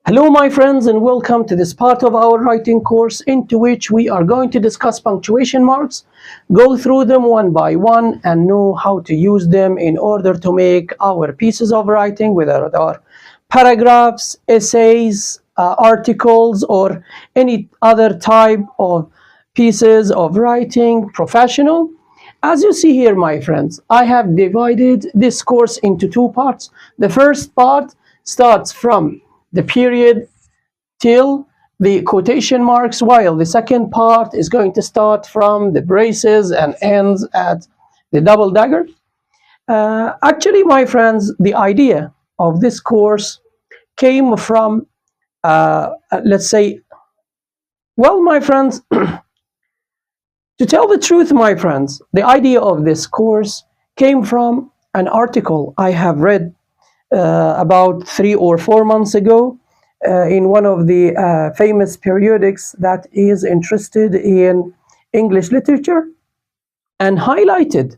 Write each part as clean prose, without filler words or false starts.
Hello, my friends, and welcome to this part of our writing course into which we are going to discuss punctuation marks, go through them one by one, and know how to use them in order to make our pieces of writing, whether they are paragraphs, essays, articles, or any other type of pieces of writing, professional. As you see here, my friends, I have divided this course into two parts. The first part starts from the period till the quotation marks, while the second part is going to start from the braces and ends at the double dagger. Actually, my friends, the idea of this course came from, let's say, well, my friends, to tell the truth, my friends, the idea of this course came from an article I have read about 3 or 4 months ago in one of the famous periodics that is interested in English literature, and highlighted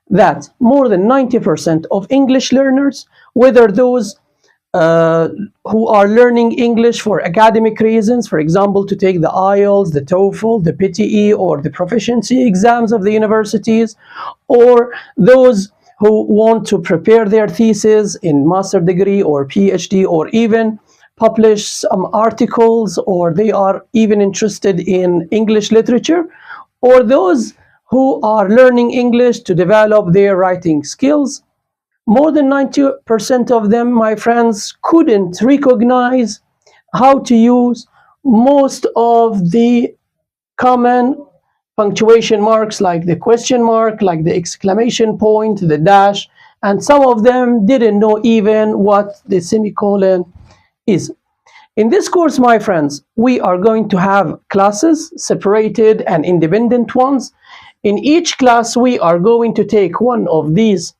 that more than 90% of English learners, whether those who are learning English for academic reasons, for example, to take the IELTS, the TOEFL, the PTE, or the proficiency exams of the universities, or those who want to prepare their thesis in master degree or PhD, or even publish some articles, or they are even interested in English literature, or those who are learning English to develop their writing skills. More than 90% of them, my friends, couldn't recognize how to use most of the common punctuation marks, like the question mark, like the exclamation point, the dash, and some of them didn't know even what the semicolon is. In this course, my friends, we are going to have classes, separated and independent ones. In each class, we are going to take one of these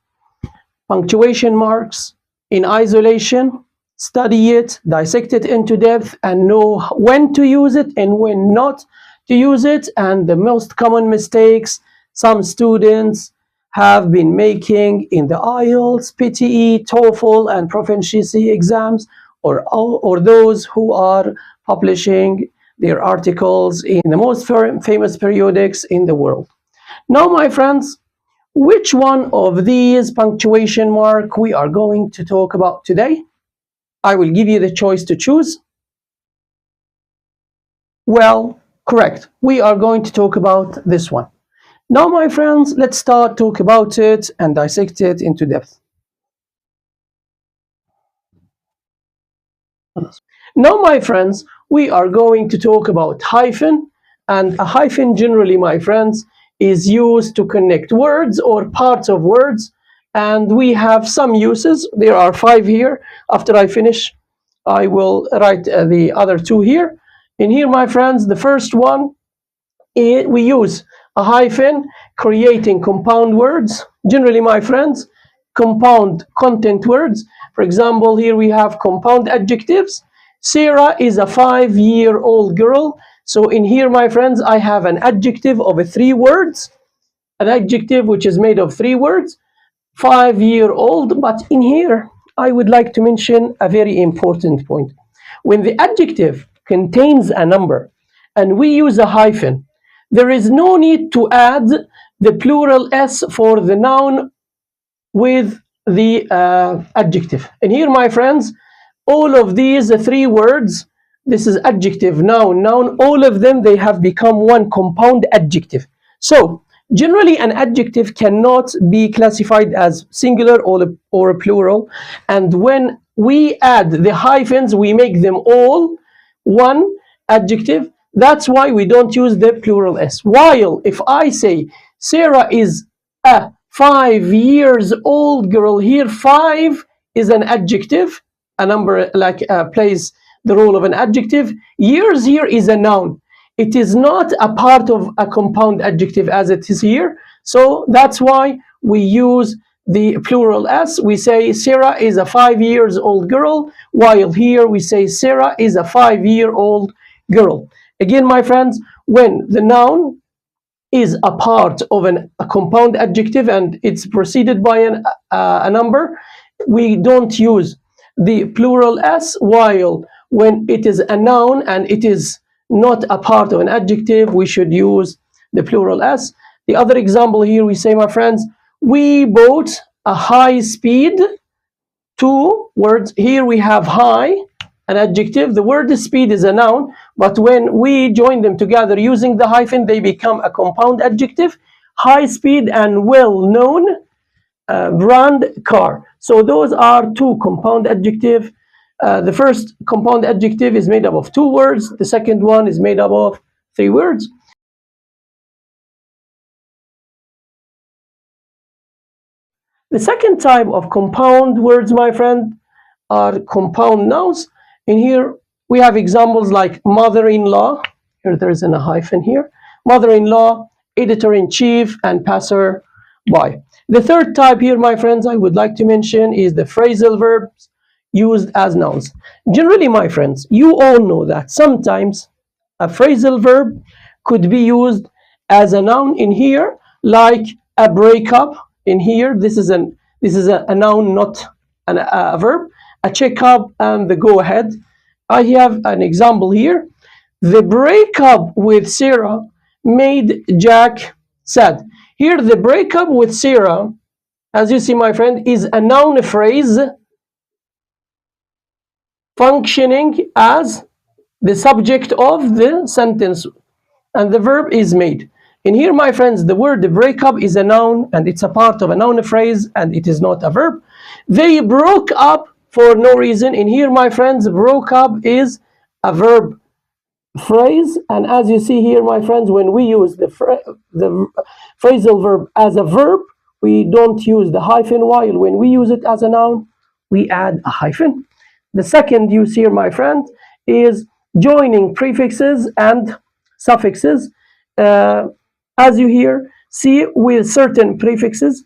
punctuation marks in isolation, study it, dissect it into depth, and know when to use it and when not to use it, and the most common mistakes some students have been making in the IELTS, PTE, TOEFL, and proficiency exams, or those who are publishing their articles in the most famous periodics in the world. Now, my friends, which one of these punctuation mark we are going to talk about today? I will give you the choice to choose. Well, correct. We are going to talk about this one. Now, my friends, let's start talk about it and dissect it into depth. Now, my friends, we are going to talk about hyphen, and a hyphen generally, my friends, is used to connect words or parts of words, and we have some uses. There are 5 here. After I finish, I will write the other 2 here. In here, my friends, the first one, we use a hyphen creating compound words. Generally, my friends, compound content words. For example, here we have compound adjectives. Sarah is a 5-year-old girl. So in here, my friends, I have an adjective of 3 words, an adjective which is made of 3 words, 5-year-old. But in here, I would like to mention a very important point. When the adjective contains a number and we use a hyphen, there is no need to add the plural S for the noun with the adjective. And here, my friends, all of these 3 words, this is adjective, noun, noun, all of them, they have become one compound adjective. So generally, an adjective cannot be classified as singular or plural. And when we add the hyphens, we make them all one adjective. That's why we don't use the plural S. While if I say Sarah is a 5-year-old girl, here 5 is an adjective, a number like plays the role of an adjective. Years here is a noun. It is not a part of a compound adjective as it is here. So that's why we use the plural S. We say Sarah is a 5-year-old girl, while here we say Sarah is a 5-year-old girl. Again, my friends, when the noun is a part of a compound adjective and it's preceded by a number, we don't use the plural S, while when it is a noun and it is not a part of an adjective, we should use the plural s. The other example here, we say, my friends, we bought a high speed. Two words here, we have high, an adjective. The word speed is a noun, but when we join them together using the hyphen, they become a compound adjective. High speed and well-known brand car. So those are two compound adjective. The first compound adjective is made up of two words. The second one is made up of three words. The second type of compound words, my friend, are compound nouns. In here, we have examples like mother-in-law. Here, there's a hyphen here. Mother-in-law, editor-in-chief, and passer-by. The third type here, my friends, I would like to mention is the phrasal verbs used as nouns. Generally, my friends, you all know that sometimes a phrasal verb could be used as a noun in here, like a breakup. In here, this is a noun, not a verb. A checkup and the go ahead. I have an example here. The breakup with Sarah made Jack sad. Here, the breakup with Sarah, as you see, my friend, is a noun phrase functioning as the subject of the sentence, and the verb is made. In here, my friends, the word breakup is a noun and it's a part of a noun phrase and it is not a verb. They broke up for no reason. In here, my friends, broke up is a verb phrase, and as you see here, my friends, when we use the phrasal verb as a verb, we don't use the hyphen, while when we use it as a noun, we add a hyphen. The second use here, my friend, is joining prefixes and suffixes. As you here see, with certain prefixes,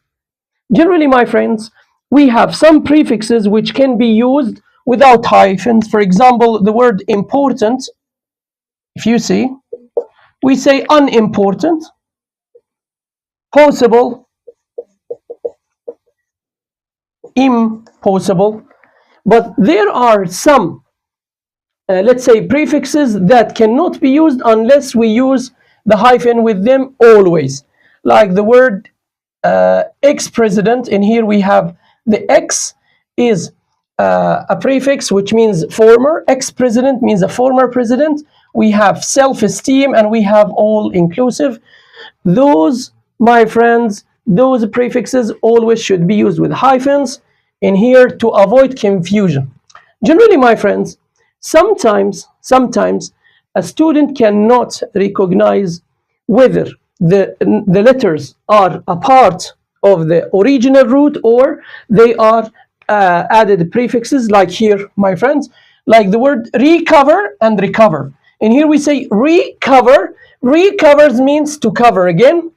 generally, my friends, we have some prefixes which can be used without hyphens. For example, the word important, if you see, we say unimportant, possible, impossible. But there are some, let's say, prefixes that cannot be used unless we use the hyphen with them always. Like the word ex-president. In here we have the ex is a prefix which means former. Ex-president means a former president. We have self-esteem and we have all-inclusive. Those, my friends, those prefixes always should be used with hyphens in here to avoid confusion. Generally, my friends, sometimes a student cannot recognize whether the letters are a part of the original root or they are added prefixes, like here, my friends, like the word recover and recover. And here we say recover. Recovers means to cover again.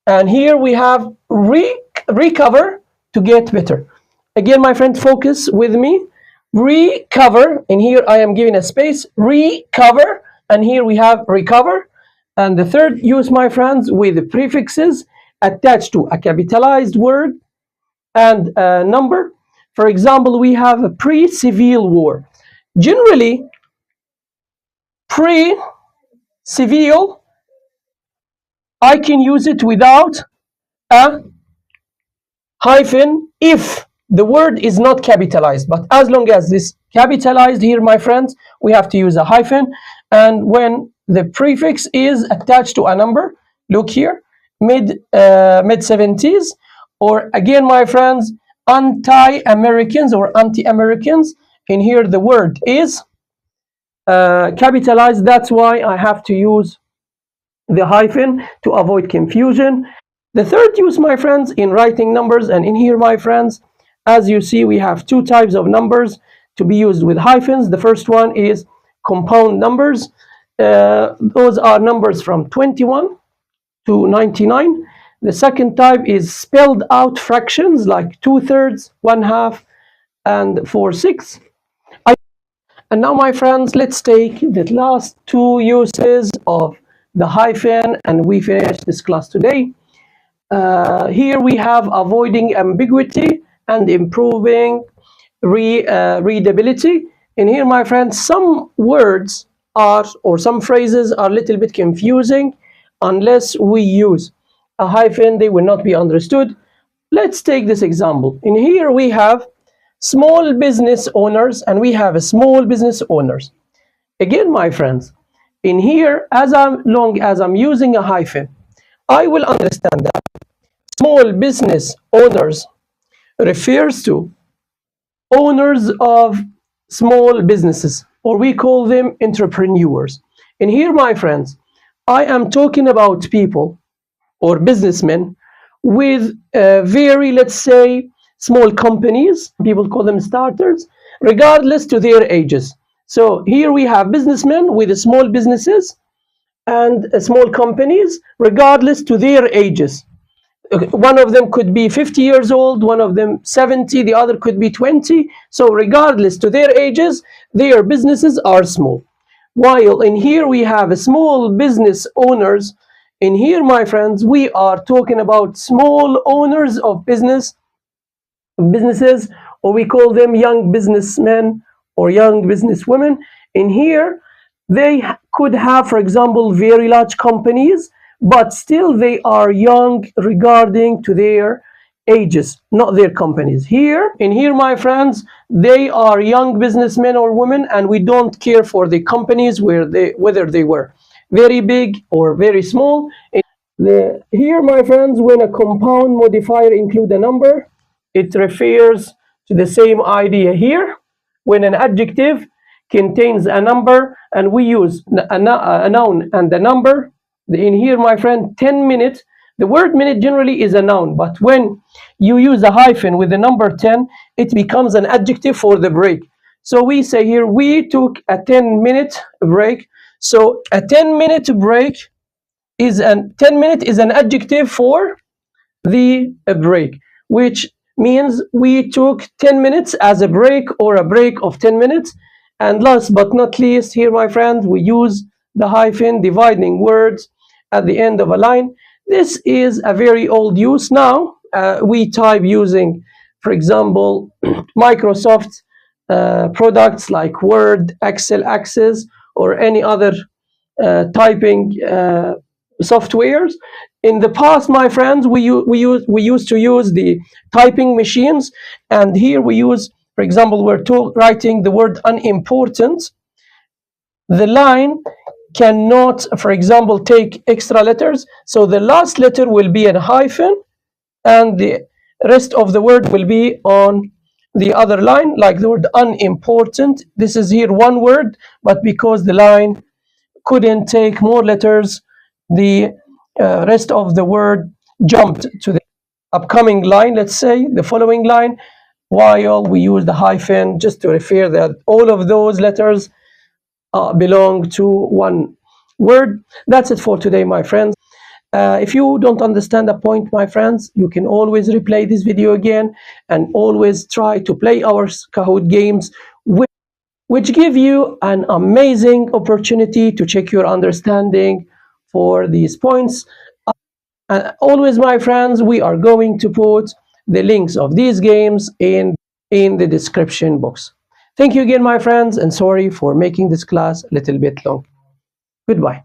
And here we have recover, to get better. Again, my friend, focus with me. Recover, and here I am giving a space. Recover, and here we have recover. And the third use, my friends, with the prefixes attached to a capitalized word and a number. For example, we have a pre-civil war. Generally, pre-civil, I can use it without a hyphen if the word is not capitalized. But as long as this capitalized here, my friends, we have to use a hyphen. And when the prefix is attached to a number, look here, mid-70s, or again, my friends, anti-Americans or anti-Americans. In here, the word is capitalized. That's why I have to use the hyphen to avoid confusion. The third use, my friends, in writing numbers, and in here, my friends, as you see, we have two types of numbers to be used with hyphens. The first one is compound numbers. Those are numbers from 21 to 99. The second type is spelled out fractions like 2/3, 1/2, and 4/6. And now, my friends, let's take the last two uses of the hyphen and we finish this class today. Here we have avoiding ambiguity and improving readability. in here, my friends, some words are, or some phrases are a little bit confusing. Unless we use a hyphen, they will not be understood. Let's take this example. In here we have small business owners and we have a small business owners. Again, my friends, in here, as long as I'm using a hyphen, I will understand that small business owners refers to owners of small businesses, or we call them entrepreneurs. And here, my friends, I am talking about people or businessmen with very, let's say, small companies. People call them starters, regardless to their ages. So here we have businessmen with small businesses and small companies, regardless to their ages. One of them could be 50 years old, one of them 70, the other could be 20. So regardless to their ages, their businesses are small. While in here we have small business owners. In here, my friends, we are talking about small owners of businesses, or we call them young businessmen or young businesswomen. In here, they could have, for example, very large companies, but still they are young regarding to their ages, not their companies. In here, my friends, they are young businessmen or women, and we don't care for the companies whether they were very big or very small. Here, my friends, when a compound modifier include a number, it refers to the same idea here. When an adjective contains a number and we use a noun and a number, in here, my friend, 10 minutes, the word minute generally is a noun, but when you use a hyphen with the number 10, it becomes an adjective for the break. So we say here, we took a 10-minute break. So a 10-minute break is 10 minute is an adjective for the break, which means we took 10 minutes as a break or a break of 10 minutes. And last but not least, here, my friends, we use the hyphen dividing words at the end of a line. This is a very old use now. We type using, for example, Microsoft products like Word, Excel, Access, or any other typing softwares. In the past, my friends, we used to use the typing machines, and here we use, for example, we're writing the word unimportant. The line cannot, for example, take extra letters, so the last letter will be a hyphen, and the rest of the word will be on the other line, like the word unimportant. This is here one word, but because the line couldn't take more letters, the rest of the word jumped to the upcoming line, let's say the following line, while we use the hyphen just to refer that all of those letters belong to one word. That's it for today, my friends. If you don't understand a point, my friends, you can always replay this video again and always try to play our Kahoot games, which give you an amazing opportunity to check your understanding for these points. Always, my friends, we are going to put the links of these games in the description box. Thank you again, my friends, and sorry for making this class a little bit long. Goodbye.